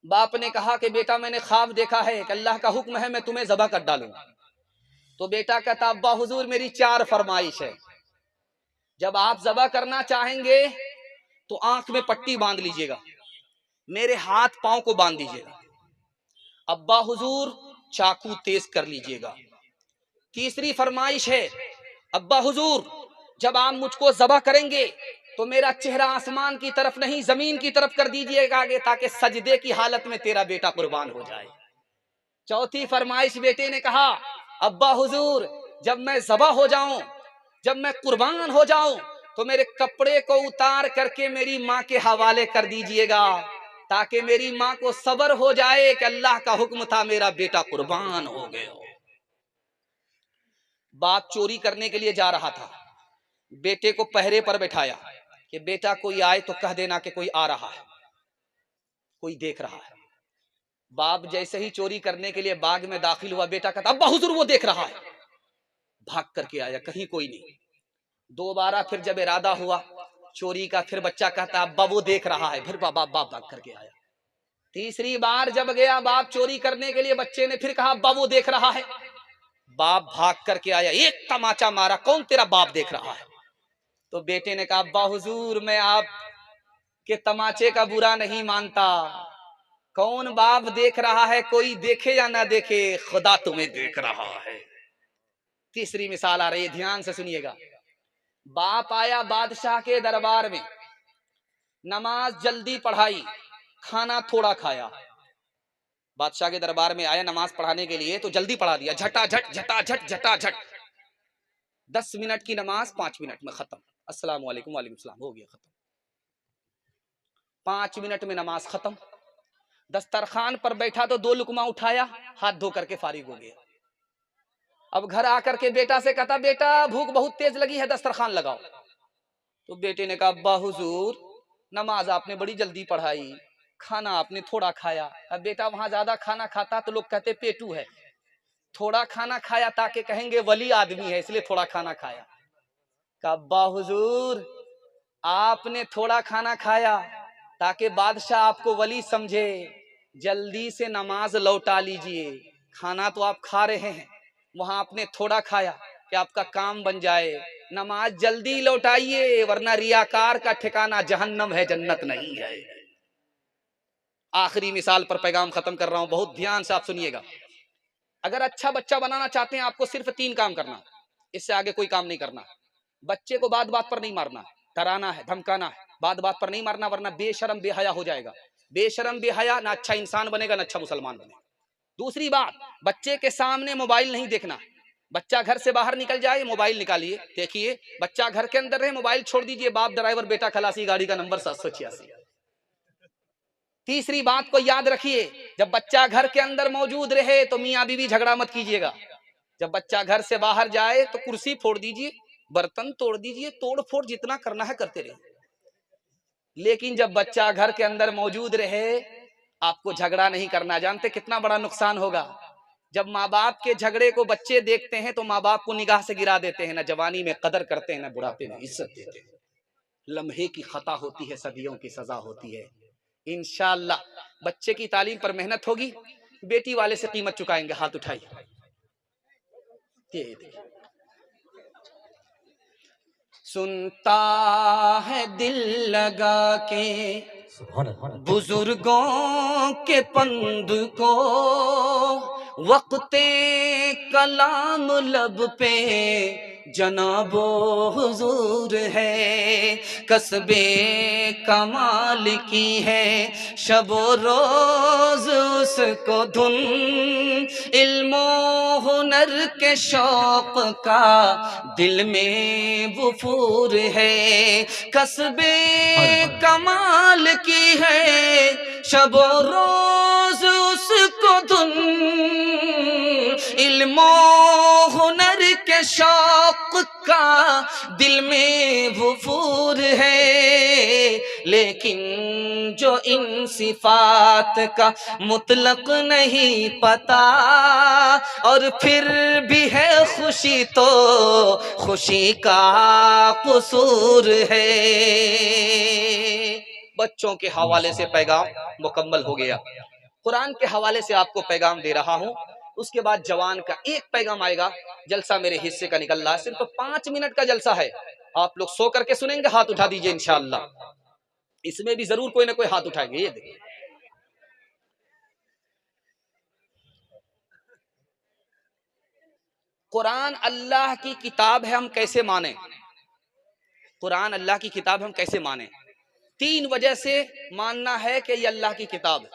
बाप ने कहा कि बेटा मैंने ख्वाब देखा है कि अल्लाह का हुक्म है मैं तुम्हें ज़बह कर डालूं। तो बेटा कहता अब्बा हुजूर मेरी 4 फरमाइश है। जब आप ज़बह करना चाहेंगे तो आंख में पट्टी बांध लीजिएगा, मेरे हाथ पांव को बांध दीजिएगा। अब्बा हुजूर चाकू तेज कर लीजिएगा। तीसरी फरमाइश है अब्बा हुजूर जब आप मुझको ज़बह करेंगे तो मेरा चेहरा आसमान की तरफ नहीं जमीन की तरफ कर दीजिएगा आगे, ताकि सजदे की हालत में तेरा बेटा कुर्बान हो जाए। चौथी फरमाइश बेटे ने कहा अब्बा हुजूर जब मैं ज़बह हो जाऊं, जब मैं कुर्बान हो जाऊं तो मेरे कपड़े को उतार करके मेरी माँ के हवाले कर दीजिएगा, ताकि मेरी माँ को सब्र हो जाए कि अल्लाह का हुक्म था मेरा बेटा कुर्बान हो गया। बाप चोरी करने के लिए जा रहा था, बेटे को पहरे पर बैठाया कि बेटा कोई आए तो कह देना कि कोई आ रहा है, कोई देख रहा है। बाप जैसे ही चोरी करने के लिए बाग में दाखिल हुआ, बेटा कहता अब्बा हुजूर वो देख रहा है। भाग करके आया, कहीं कोई नहीं। दोबारा फिर जब इरादा हुआ चोरी का, फिर बच्चा कहता अब्बा वो देख रहा है, फिर बाप भाग करके आया। तीसरी बार जब गया बाप चोरी करने के लिए, बच्चे ने फिर कहा अब्बा वो देख रहा है। बाप भाग करके आया, एक तमाचा मारा, कौन तेरा बाप देख रहा है? तो बेटे ने कहा अब्बा हुजूर मैं आप के तमाचे का बुरा नहीं मानता, कौन बाप देख रहा है, कोई देखे या ना देखे खुदा तुम्हें देख रहा है। तीसरी मिसाल आ रही है, ध्यान से सुनिएगा। बाप आया बादशाह के दरबार में, नमाज जल्दी पढ़ाई, खाना थोड़ा खाया। बादशाह के दरबार में आया नमाज पढ़ाने के लिए तो जल्दी पढ़ा दिया, झटाझट झटाझट झटाझट। 10 मिनट की नमाज 5 मिनट में खत्म, अस्सलाम वालेकुम वालेकुम सलाम, हो गया खत्म। 5 मिनट में नमाज खत्म। दस्तरखान पर बैठा तो 2 लुकमा उठाया, हाथ धो करके फारिग हो गया। अब घर आकर के बेटा से कहता बेटा भूख बहुत तेज लगी है, दस्तरखान लगाओ। तो बेटे ने कहा अब्बा हुजूर नमाज आपने बड़ी जल्दी पढ़ाई, खाना आपने थोड़ा खाया। अब बेटा वहां ज्यादा खाना खाता तो लोग कहते पेटू है, थोड़ा खाना खाया ताकि कहेंगे वली आदमी है, इसलिए थोड़ा खाना खाया। कहा अब्बा हुजूर आपने थोड़ा खाना खाया ताकि बादशाह आपको वली समझे, जल्दी से नमाज लौटा लीजिए। खाना तो आप खा रहे हैं, वहां आपने थोड़ा खाया कि आपका काम बन जाए, नमाज जल्दी लौटाइए वरना रियाकार का ठिकाना जहन्नम है, जन्नत नहीं है। आखिरी मिसाल पर पैगाम खत्म कर रहा हूं, बहुत ध्यान से आप सुनिएगा। अगर अच्छा बच्चा बनाना चाहते हैं आपको सिर्फ 3 काम करना, इससे आगे कोई काम नहीं करना। बच्चे को बात बात पर नहीं मारना, डराना है, धमकाना है, बात बात पर नहीं मारना वरना बेशरम बेहया हो जाएगा। बेशरम बेहया ना अच्छा इंसान बनेगा ना अच्छा मुसलमान बनेगा। दूसरी बात, बच्चे के सामने मोबाइल नहीं देखना। बच्चा घर से बाहर निकल जाए मोबाइल निकालिए देखिए, बच्चा घर के अंदर रहे मोबाइल छोड़ दीजिए, बाप ड्राइवर बेटा खलासी, गाड़ी का नंबर 786। तीसरी बात को याद रखिए, जब बच्चा घर के अंदर मौजूद रहे तो मियाँ बीवी झगड़ा मत कीजिएगा। जब बच्चा घर से बाहर जाए तो कुर्सी फोड़ दीजिए, बर्तन तोड़ दीजिए, तोड़ फोड़ जितना करना है करते रहिए। लेकिन जब बच्चा घर के अंदर मौजूद रहे आपको झगड़ा नहीं करना। जानते कितना बड़ा नुकसान होगा? जब माँ बाप के झगड़े को बच्चे देखते हैं तो माँ बाप को निगाह से गिरा देते हैं, ना जवानी में कदर करते हैं ना बुढ़ापे में इज्जत देते हैं। लम्हे की खता होती है, सदियों की सजा होती है। इंशाअल्लाह बच्चे की तालीम पर मेहनत होगी, बेटी वाले से कीमत चुकाएंगे। हाथ उठाइए, सुनता है दिल लगा के बुजुर्गों के पंद को, वक्ते कलाम लब पे जनाबो हुजूर है। कसबे कमाल की है शबो रोज उसको धुन, इल्मो हुनर के शौक का दिल में वफूर है। कसबे कमाल की है शबो रोज उसको धुन, इल्मो हुनर के शौक का दिल में वफूर है। लेकिन जो इन सिफात का मुतलक नहीं पता और फिर भी है खुशी तो खुशी का कसूर है। बच्चों के हवाले से पैगाम मुकम्मल हो गया। कुरान के हवाले से आपको पैगाम दे रहा हूँ। उसके बाद जवान का एक पैगाम आएगा। जलसा मेरे हिस्से का निकल रहा है, सिर्फ 5 मिनट का जलसा है। आप लोग सो करके सुनेंगे, हाथ उठा दीजिए इंशाअल्लाह। इसमें भी जरूर कोई ना कोई हाथ उठाएंगे। ये देखिए, कुरान अल्लाह की किताब है, हम कैसे माने? कुरान अल्लाह की किताब हम कैसे माने? 3 वजह से मानना है कि ये अल्लाह की किताब है।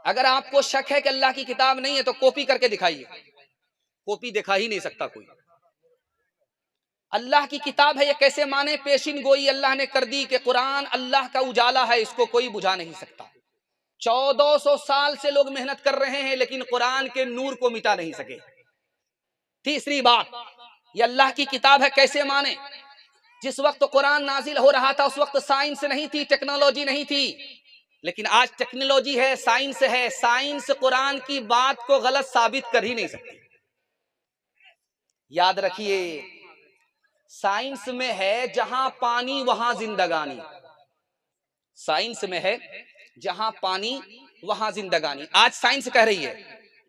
अगर आपको शक है कि अल्लाह की किताब नहीं है तो कॉपी करके दिखाइए, कॉपी दिखा ही नहीं सकता कोई। अल्लाह की किताब है, ये कैसे माने? पेशिन गोई अल्लाह ने कर दी कि कुरान अल्लाह का उजाला है, इसको कोई बुझा नहीं सकता। 1400 साल से लोग मेहनत कर रहे हैं लेकिन कुरान के नूर को मिटा नहीं सके। तीसरी बात, ये अल्लाह की किताब है, कैसे माने? जिस वक्त कुरान नाजिल हो रहा था उस वक्त साइंस नहीं थी, टेक्नोलॉजी नहीं थी, लेकिन आज टेक्नोलॉजी है, साइंस है। साइंस कुरान की बात को गलत साबित कर ही नहीं सकती। याद रखिए, साइंस में है जहां पानी वहां जिंदगानी। साइंस में है जहां पानी वहां जिंदगानी। आज साइंस कह रही है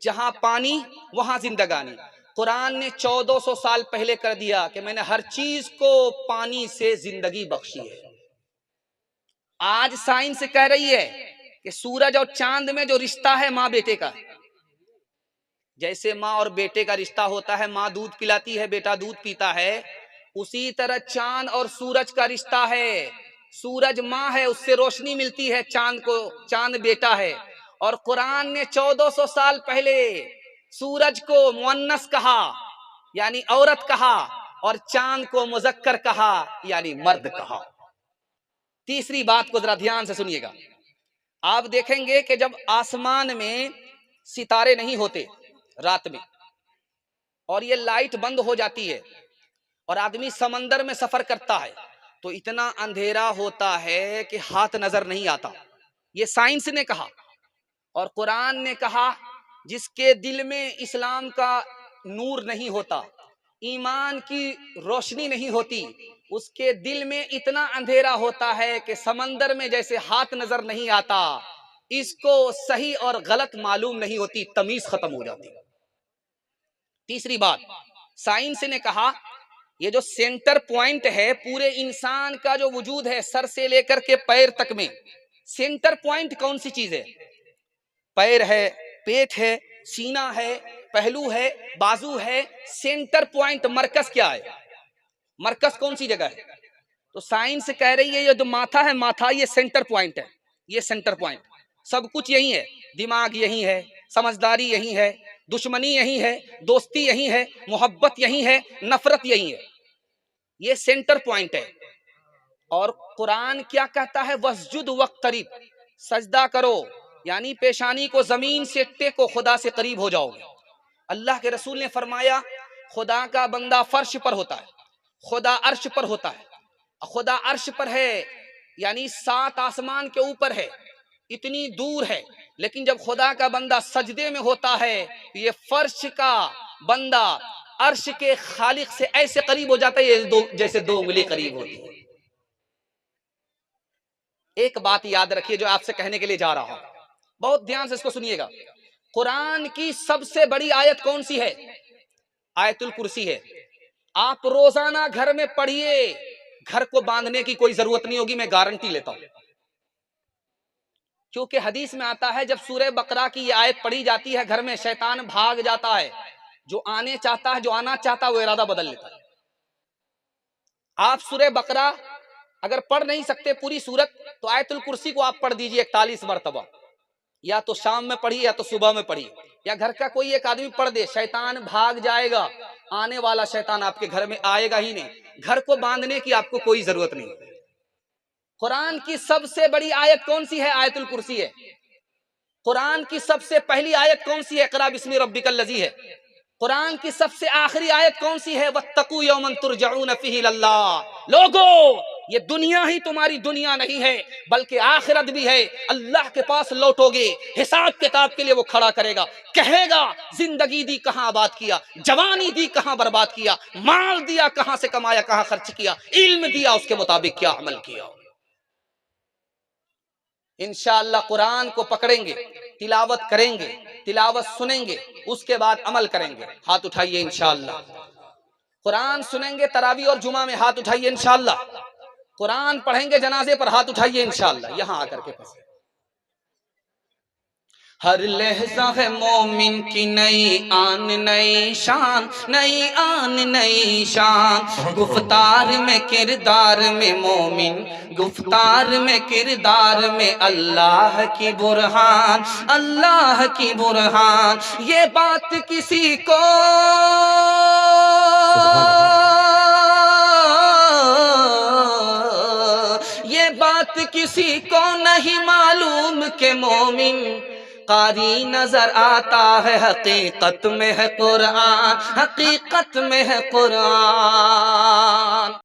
जहां पानी वहां जिंदगानी। कुरान ने 1400 साल पहले कर दिया कि मैंने हर चीज को पानी से जिंदगी बख्शी है। आज साइंस कह रही है कि सूरज और चांद में जो रिश्ता है माँ बेटे का, जैसे माँ और बेटे का रिश्ता होता है, माँ दूध पिलाती है, बेटा दूध पीता है, उसी तरह चांद और सूरज का रिश्ता है। सूरज माँ है, उससे रोशनी मिलती है चांद को, चांद बेटा है। और कुरान ने 1400 साल पहले सूरज को मुअन्नस कहा यानी औरत कहा, और चांद को मुजक्कर कहा यानी मर्द कहा। तीसरी बात को जरा ध्यान से सुनिएगा। आप देखेंगे कि जब आसमान में सितारे नहीं होते रात में और ये लाइट बंद हो जाती है और आदमी समंदर में सफर करता है तो इतना अंधेरा होता है कि हाथ नजर नहीं आता। ये साइंस ने कहा और कुरान ने कहा जिसके दिल में इस्लाम का नूर नहीं होता, ईमान की रोशनी नहीं होती, उसके दिल में इतना अंधेरा होता है कि समंदर में जैसे हाथ नजर नहीं आता, इसको सही और गलत मालूम नहीं होती, तमीज खत्म हो जाती। तीसरी बात, साइंस ने कहा ये जो सेंटर पॉइंट है पूरे इंसान का जो वजूद है, सर से लेकर के पैर तक में सेंटर पॉइंट कौन सी चीज है? पैर है, पेट है, सीना है, पहलू है, बाजू है। सेंटर पॉइंट मरकज क्या है? मरकज कौन सी जगह है? तो साइंस कह रही है ये जो माथा है, माथा ये सेंटर पॉइंट है, ये सेंटर पॉइंट। सब कुछ यही है, दिमाग यही है, समझदारी यही है, दुश्मनी यही है, दोस्ती यही है, मोहब्बत यही है, नफरत यही है, ये सेंटर पॉइंट है। और कुरान क्या कहता है? वस्जुद वक्तरीब, सजदा करो यानी पेशानी को जमीन से टेको, खुदा से करीब हो जाओगे। अल्लाह के रसूल ने फरमाया खुदा का बंदा फर्श पर होता है, खुदा अर्श पर होता है। खुदा अर्श पर है यानी 7 आसमान के ऊपर है, इतनी दूर है, लेकिन जब खुदा का बंदा सजदे में होता है तो ये फर्श का बंदा अर्श के खालिक से ऐसे करीब हो जाता है जैसे 2 उंगली करीब होती है। एक बात याद रखिए जो आपसे कहने के लिए जा रहा हूं, बहुत ध्यान से इसको सुनिएगा। कुरान की सबसे बड़ी आयत कौन सी है? आयतुल कुर्सी है। आप रोजाना घर में पढ़िए, घर को बांधने की कोई जरूरत नहीं होगी, मैं गारंटी लेता हूं। क्योंकि हदीस में आता है जब सूरह बकरा की ये आयत पढ़ी जाती है घर में शैतान भाग जाता है, जो आने चाहता है, जो आना चाहता है वो इरादा बदल लेता है। आप सूरह बकरा अगर पढ़ नहीं सकते पूरी सूरत तो आयतुल कुर्सी को आप पढ़ दीजिए 41 मरतबा, या तो शाम में पढ़िए या तो सुबह में पढ़िए, या घर का कोई एक आदमी पढ़ दे, शैतान भाग जाएगा। आने वाला शैतान आपके घर में आएगा ही नहीं। घर को बांधने की आपको कोई जरूरत नहीं। कुरान की सबसे बड़ी आयत कौन सी है? आयतुल कुर्सी है। कुरान की सबसे पहली आयत कौन सी है? इक़रा बिस्मि रब्बिकल लज़ी है। कुरान की सबसे आखिरी आयत कौन सी है? वत्तकू यौमन तुरजऊन फीही इलल्लाह। लोगो, ये दुनिया ही तुम्हारी दुनिया नहीं है बल्कि आखिरत भी है। अल्लाह के पास लौटोगे, हिसाब किताब के लिए वो खड़ा करेगा, कहेगा जिंदगी दी कहां आबाद किया, जवानी दी कहां बर्बाद किया, माल दिया कहां से कमाया, कहां खर्च किया, इल्म दिया उसके मुताबिक क्या अमल किया। इंशाअल्लाह कुरान को पकड़ेंगे, तिलावत करेंगे, तिलावत सुनेंगे, उसके बाद अमल करेंगे। हाथ उठाइए इंशाअल्लाह। कुरान सुनेंगे तरावी और जुमा में, हाथ उठाइए इंशाअल्लाह। कुरान पढ़ेंगे जनाजे पर, हाथ उठाइए इंशाअल्लाह। यहां आकर के फंसे। हर लहजा है मोमिन की नई आन नई शान, नई आन नई शान। गुफ्तार में किरदार में मोमिन, गुफ्तार में किरदार में अल्लाह की बुरहान, अल्लाह की बुरहान। ये बात किसी को ये बात किसी को नहीं मालूम के मोमिन कारी नजर आता है, हकीकत में है कुरान, हकीकत में है कुरान।